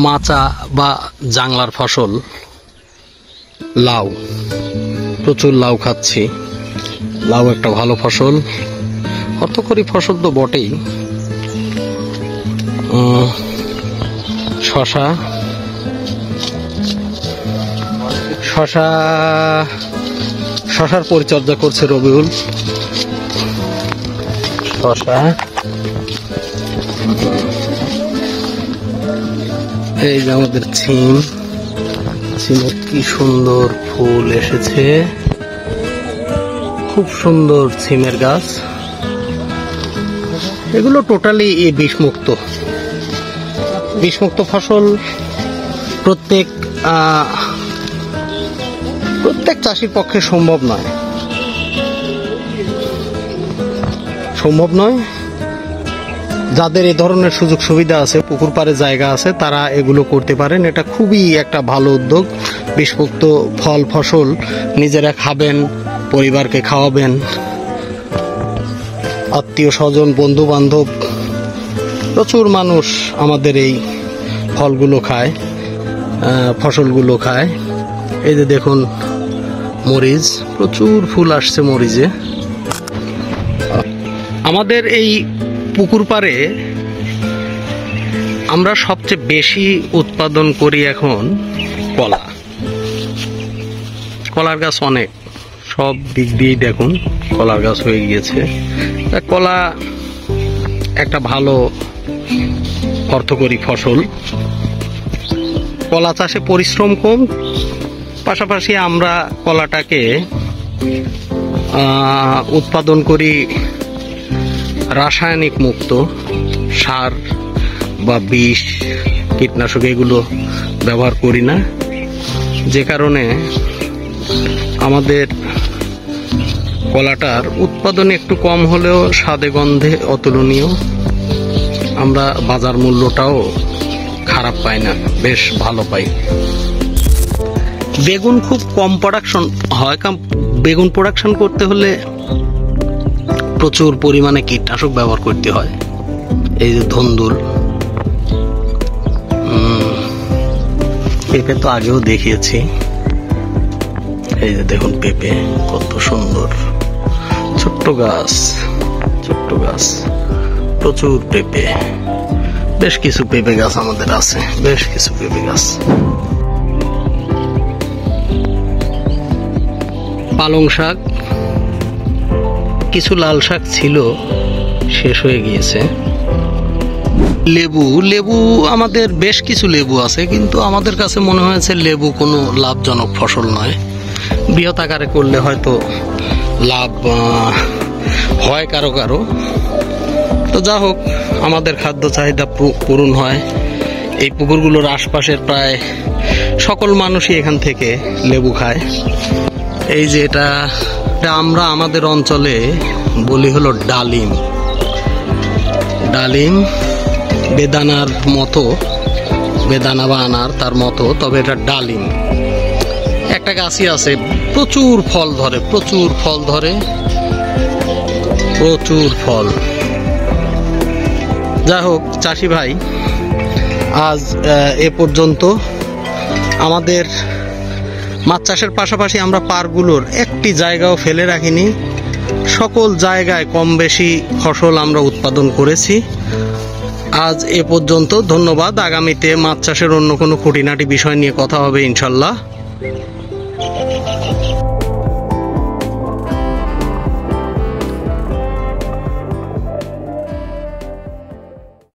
মাচা বা জাংলার ফসল লাউ, প্রচুর লাউ খাচ্ছি। লাউ একটা ভালো ফসল, অর্থকরী ফসল তো বটেই। শশা শশা শশার পরিচর্যা করছে রবিউল। শশা, এই যে আমাদের সিমের কি সুন্দর ফুল এসেছে, খুব সুন্দর সিমের গাছ। এগুলো টোটালি বিষমুক্ত ফসল। প্রত্যেক চাষির পক্ষে সম্ভব নয়। যাদের এই ধরনের সুযোগ সুবিধা আছে, পুকুর পাড়ে জায়গা আছে, তারা এগুলো করতে পারেন। এটা খুবই একটা ভালো উদ্যোগ। বিষমুক্ত ফল ফসল নিজেরা খাবেন, পরিবারকে খাওয়াবেন, আত্মীয় স্বজন, বন্ধু বান্ধব, প্রচুর মানুষ আমাদের এই ফলগুলো খায়, ফসলগুলো খায়। এই যে দেখুন মরিচ, প্রচুর ফুল আসছে মরিচে। আমাদের এই পুকুর পাড়ে আমরা সবচেয়ে বেশি উৎপাদন করি এখন কলার গাছ। অনেক, সব দিক দিয়েই দেখুন কলার গাছ হয়ে গিয়েছে। কলা একটা ভালো অর্থকরী ফসল। কলা চাষে পরিশ্রম কম, পাশাপাশি আমরা কলাটাকে উৎপাদন করি রাসায়নিক মুক্ত, সার বা বিষ, কীটনাশক এগুলো ব্যবহার করি না, যে কারণে আমাদের কলাটার উৎপাদন একটু কম হলেও স্বাদে গন্ধে অতুলনীয়। আমরা বাজার মূল্যটাও খারাপ পাই না, বেশ ভালো পাই। বেগুন খুব কম প্রোডাকশন হয়। বেগুন প্রোডাকশন করতে হলে প্রচুর পরিমাণে কীটনাশক ব্যবহার করতে হয়। এই যে ধন্দুল, পেঁপে তো আগেও দেখিয়েছি। এই যে দেখুন পেঁপে কত সুন্দর, ছোট্ট গাছ, প্রচুর পেঁপে। বেশ কিছু পেঁপে গাছ আমাদের আছে, পালং শাক, কিছু লাল শাক ছিল, শেষ হয়ে গিয়েছে। লেবু আমাদের বেশ কিছু লেবু আছে, কিন্তু আমাদের কাছে মনে হয়েছে লেবু কোনো লাভজনক ফসল নয়। বৃহৎ আকারে করলে হয়তো লাভ হয় কারো। তো যা হোক, আমাদের খাদ্য চাহিদা পূরণ হয়। এই পুকুরগুলোর আশপাশের প্রায় সকল মানুষই এখান থেকে লেবু খায়। এই যে এটা আমরা আমাদের অঞ্চলে বলি হলো ডালিম, বেদানার মতো, বেদানা বা আনার তার মতো, তবে এটা ডালিম। একটা গাছই আছে, প্রচুর ফল ধরে। যাই হোক চাষি ভাই, আজ এ পর্যন্ত। আমাদের মাছ চাষের পাশাপাশি আমরা পাড়গুলোর একটি জায়গাও ফেলে রাখিনি। সকল জায়গায় কম বেশি ফসল আমরা উৎপাদন করেছি। আজ এ পর্যন্ত, ধন্যবাদ। আগামীতে মাছ চাষের অন্য কোনো খুঁটিনাটি বিষয় নিয়ে কথা হবে ইনশাল্লাহ।